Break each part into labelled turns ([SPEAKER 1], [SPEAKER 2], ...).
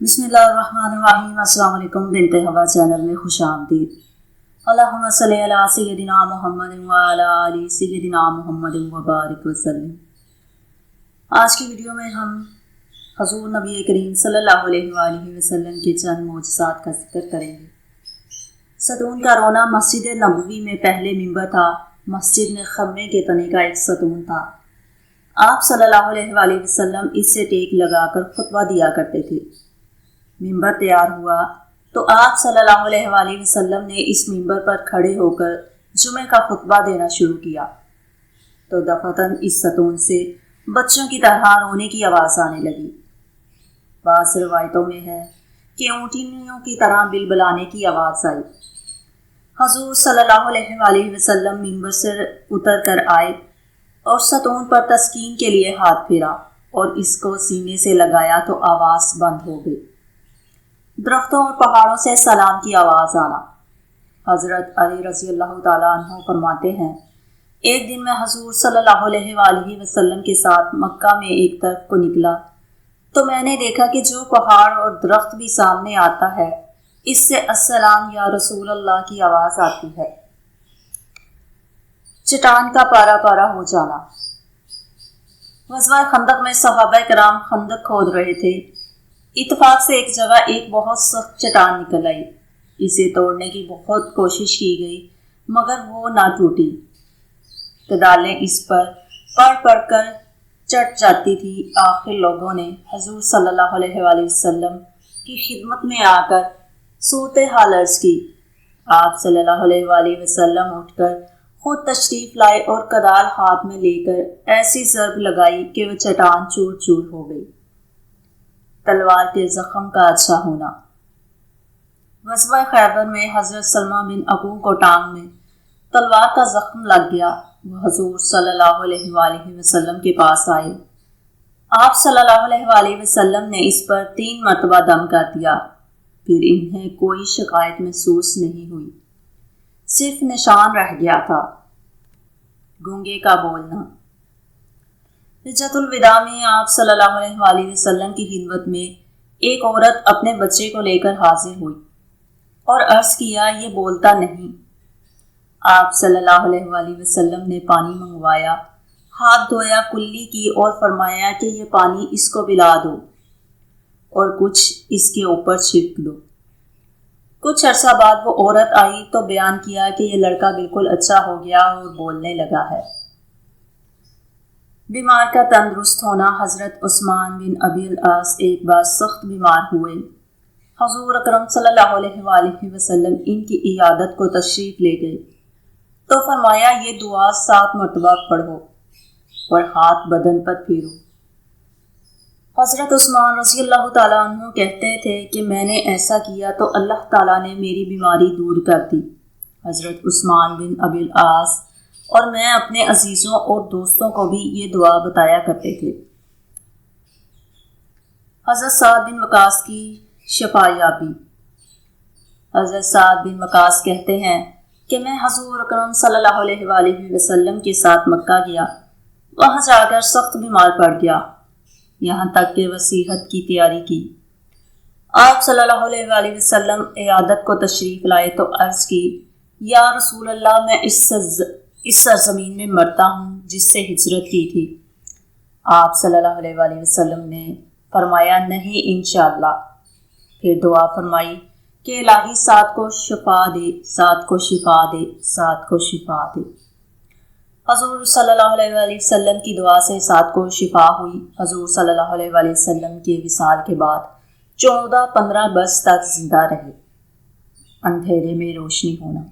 [SPEAKER 1] بسم اللہ الرحمن الرحیم۔ السلام علیکم۔ بنت ہوا چینل میں خوش آمدید۔ اللہم صلی علی سیدنا محمد وعلی آل سیدنا محمد وبارک وسلم۔ آج کی ویڈیو میں ہم حضور نبی کریم صلی اللہ علیہ وآلہ وسلم کے چند معجزات کا ذکر کریں گے۔ ستون کا رونا مسجد نبوی میں پہلے ممبر تھا۔ مسجد میں خمے کے تنے کا ایک ستون تھا۔ آپ صلی اللہ علیہ وآلہ وسلم اس سے ٹیک لگا کر خطبہ دیا کرتے تھے۔ ممبر تیار ہوا تو آپ صلی اللہ علیہ وآلہ وسلم نے اس ممبر پر کھڑے ہو کر جمعہ کا خطبہ دینا شروع کیا تو دفعتاً اس ستون سے بچوں کی طرح رونے کی آواز آنے لگی۔ بعض روایتوں میں ہے کہ اونٹنیوں کی طرح بلبلانے کی آواز آئی۔ حضور صلی اللہ علیہ وآلہ وسلم ممبر سے اتر کر آئے اور ستون پر تسکین کے لیے ہاتھ پھیرا اور اس کو سینے سے لگایا تو آواز بند ہو گئی۔ درختوں اور پہاڑوں سے سلام کی آواز آنا۔ حضرت علی رضی اللہ تعالیٰ عنہ فرماتے ہیں، ایک دن میں حضور صلی اللہ علیہ وآلہ وسلم کے ساتھ مکہ میں ایک طرف کو نکلا تو میں نے دیکھا کہ جو پہاڑ اور درخت بھی سامنے آتا ہے اس سے السلام یا رسول اللہ کی آواز آتی ہے۔ چٹان کا پارا پارا ہو جانا۔ غزوہ خندق میں صحابہ کرام خندق کھود رہے تھے۔ اتفاق سے ایک جگہ ایک بہت سخت چٹان نکل آئی۔ اسے توڑنے کی بہت کوشش کی گئی مگر وہ نہ ٹوٹی۔ کدالیں اس پر پڑھ کر چٹ جاتی تھی۔ آخر لوگوں نے حضور صلی اللہ علیہ وآلہ وسلم کی خدمت میں آ کر صورتحال عرض کی۔ آپ صلی اللہ علیہ وآلہ وسلم اٹھ کر خود تشریف لائے اور کدال ہاتھ میں لے کر ایسی ضرب لگائی کہ وہ چٹان چور چور ہو گئی۔ تلوار کے زخم کا اچھا ہونا۔ غزوہ خیبر میں حضرت سلمہ بن ابو کو ٹانگ میں تلوار کا زخم لگ گیا۔ وہ حضور صلی اللہ علیہ وآلہ وسلم کے پاس آئے۔ آپ صلی اللہ علیہ وآلہ وسلم نے اس پر 3 مرتبہ دم کر دیا، پھر انہیں کوئی شکایت محسوس نہیں ہوئی، صرف نشان رہ گیا تھا، گونگے کا بولنا۔ حجۃ الوداع میں آپ صلی اللہ علیہ وآلہ وسلم کی خدمت میں ایک عورت اپنے بچے کو لے کر حاضر ہوئی اور عرض کیا، یہ بولتا نہیں۔ آپ صلی اللہ علیہ وآلہ وسلم نے پانی منگوایا، ہاتھ دھویا، کلی کی اور فرمایا کہ یہ پانی اس کو پلا دو اور کچھ اس کے اوپر چھڑک دو۔ کچھ عرصہ بعد وہ عورت آئی تو بیان کیا کہ یہ لڑکا بالکل اچھا ہو گیا اور بولنے لگا ہے۔ بیمار کا تندرست ہونا۔ حضرت عثمان بن ابی العاص ایک بار سخت بیمار ہوئے۔ حضور اکرم صلی اللہ علیہ وآلہ وسلم ان کی عیادت کو تشریف لے گئے تو فرمایا، یہ دعا 7 مرتبہ پڑھو اور ہاتھ بدن پر پھیرو۔ حضرت عثمان رضی اللہ تعالیٰ عنہ کہتے تھے کہ میں نے ایسا کیا تو اللہ تعالیٰ نے میری بیماری دور کر دی۔ حضرت عثمان بن ابی العاص اور میں اپنے عزیزوں اور دوستوں کو بھی یہ دعا بتایا کرتے تھے۔ حضرت سعد بن وقاص کی شفا یابی۔ حضرت سعد بن وقاص کہتے ہیں کہ میں حضور اکرم صلی اللہ علیہ وآلہ وسلم کے ساتھ مکہ گیا، وہاں جا کر سخت بیمار پڑ گیا، یہاں تک کہ وصیت کی تیاری کی۔ آپ صلی اللہ علیہ وآلہ وسلم عیادت کو تشریف لائے تو عرض کی، یا رسول اللہ، میں اس سرزمین میں مرتا ہوں جس سے ہجرت کی تھی۔ آپ صلی اللہ علیہ وآلہ وسلم نے فرمایا، نہیں انشاءاللہ۔ پھر دعا فرمائی کہ الہی سعد کو شفا دے، سعد کو شفا دے، سعد کو شفا دے۔ حضور صلی اللہ علیہ وآلہ وسلم کی دعا سے سعد کو شفا ہوئی۔ حضور صلی اللہ علیہ وآلہ وسلم کے وصال کے بعد 14-15 برس تک زندہ رہے۔ اندھیرے میں روشنی ہونا۔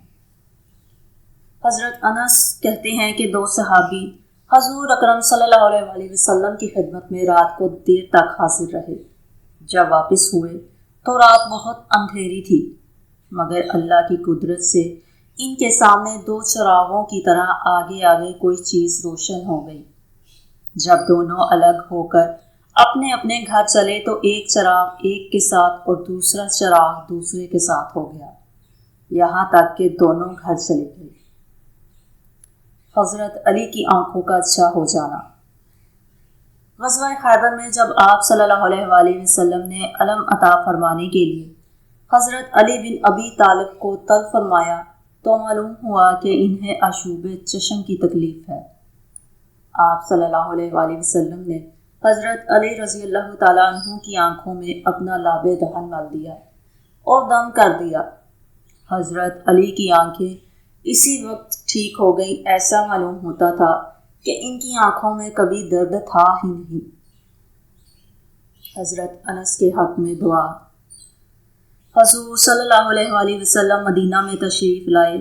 [SPEAKER 1] حضرت انس کہتے ہیں کہ 2 صحابی حضور اکرم صلی اللہ علیہ وآلہ وسلم کی خدمت میں رات کو دیر تک حاضر رہے۔ جب واپس ہوئے تو رات بہت اندھیری تھی مگر اللہ کی قدرت سے ان کے سامنے 2 چراغوں کی طرح آگے آگے کوئی چیز روشن ہو گئی۔ جب دونوں الگ ہو کر اپنے اپنے گھر چلے تو ایک چراغ ایک کے ساتھ اور دوسرا چراغ دوسرے کے ساتھ ہو گیا، یہاں تک کہ دونوں گھر چلے گئے۔ حضرت علی کی آنکھوں کا اچھا ہو جانا۔ غزوہ خیبر میں جب آپ صلی اللہ علیہ وآلہ وسلم نے علم عطا فرمانے کے لیے حضرت علی بن ابی طالب کو طلب فرمایا تو معلوم ہوا کہ انہیں آشوب چشم کی تکلیف ہے۔ آپ صلی اللہ علیہ وآلہ وسلم نے حضرت علی رضی اللہ تعالیٰ عنہ کی آنکھوں میں اپنا لاب دہن ڈال دیا اور دم کر دیا۔ حضرت علی کی آنکھیں اسی وقت ٹھیک ہو گئیں، ایسا معلوم ہوتا تھا کہ ان کی آنکھوں میں کبھی درد تھا ہی نہیں۔ حضرت انس کے حق میں دعا۔ حضور صلی اللہ علیہ وآلہ وسلم مدینہ میں تشریف لائے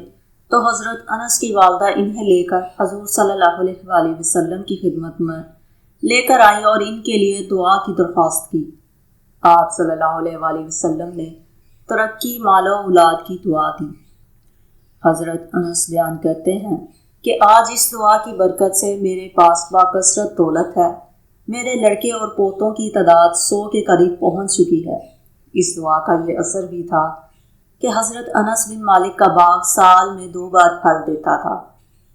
[SPEAKER 1] تو حضرت انس کی والدہ انہیں لے کر حضور صلی اللہ علیہ وآلہ وسلم کی خدمت میں لے کر آئیں اور ان کے لیے دعا کی درخواست کی۔ آپ صلی اللہ علیہ وآلہ وسلم نے ترقی، مال و اولاد کی دعا دی۔ حضرت انس بیان کرتے ہیں کہ آج اس دعا کی برکت سے میرے پاس باکثرت دولت ہے، میرے لڑکے اور پوتوں کی تعداد 100 کے قریب پہنچ چکی ہے۔ اس دعا کا یہ اثر بھی تھا کہ حضرت انس بن مالک کا باغ سال میں 2 بار پھل دیتا تھا۔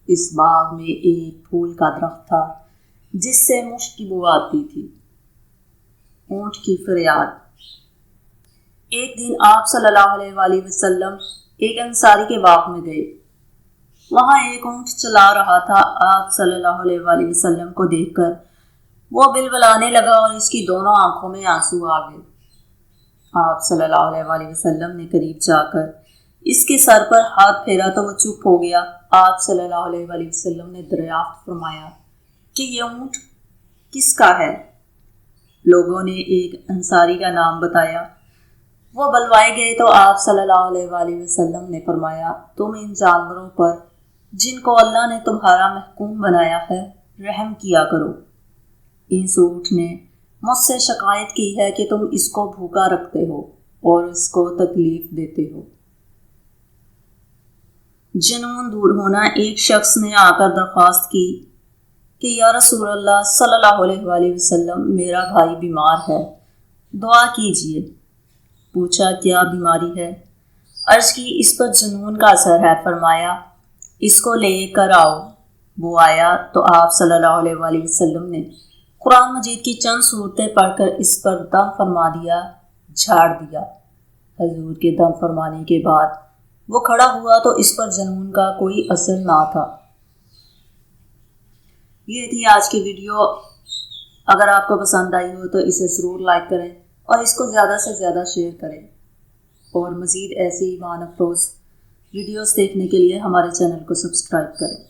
[SPEAKER 1] اس باغ میں ایک پھول کا درخت تھا جس سے مشک کی بو آتی تھی۔ اونٹ کی فریاد۔ ایک دن آپ صلی اللہ علیہ وآلہ وسلم ایک انصاری کے باغ میں گئے۔ وہاں ایک اونٹ چلا رہا تھا۔ آپ صلی اللہ علیہ وآلہ وسلم کو دیکھ کر وہ بلبلانے لگا اور اس کی دونوں آنکھوں میں آنسو آ گئے۔ آپ صلی اللہ علیہ وآلہ وسلم نے قریب جا کر اس کے سر پر ہاتھ پھیرا تو وہ چپ ہو گیا۔ آپ صلی اللہ علیہ وآلہ وسلم نے دریافت فرمایا کہ یہ اونٹ کس کا ہے؟ لوگوں نے ایک انصاری کا نام بتایا۔ وہ بلوائے گئے تو آپ صلی اللہ علیہ وآلہ وسلم نے فرمایا، تم ان جانوروں پر جن کو اللہ نے تمہارا محکوم بنایا ہے رحم کیا کرو۔ اس اونٹ نے مجھ سے شکایت کی ہے کہ تم اس کو بھوکا رکھتے ہو اور اس کو تکلیف دیتے ہو۔ جنون دور ہونا۔ ایک شخص نے آ کر درخواست کی کہ یا رسول اللہ صلی اللہ علیہ وآلہ وسلم، میرا بھائی بیمار ہے، دعا کیجیے۔ پوچھا کیا بیماری ہے؟ عرض کی اس پر جنون کا اثر ہے۔ فرمایا اس کو لے کر آؤ۔ وہ آیا تو آپ صلی اللہ علیہ وآلہ وسلم نے قرآن مجید کی چند صورتیں پڑھ کر اس پر دم فرما دیا، جھاڑ دیا۔ حضور کے دم فرمانے کے بعد وہ کھڑا ہوا تو اس پر جنون کا کوئی اثر نہ تھا۔ یہ تھی آج کی ویڈیو۔ اگر آپ کو پسند آئی ہو تو اسے ضرور لائک کریں اور اس کو زیادہ سے زیادہ شیئر کریں، اور مزید ایسی ایمان افروز ویڈیوز دیکھنے کے لیے ہمارے چینل کو سبسکرائب کریں۔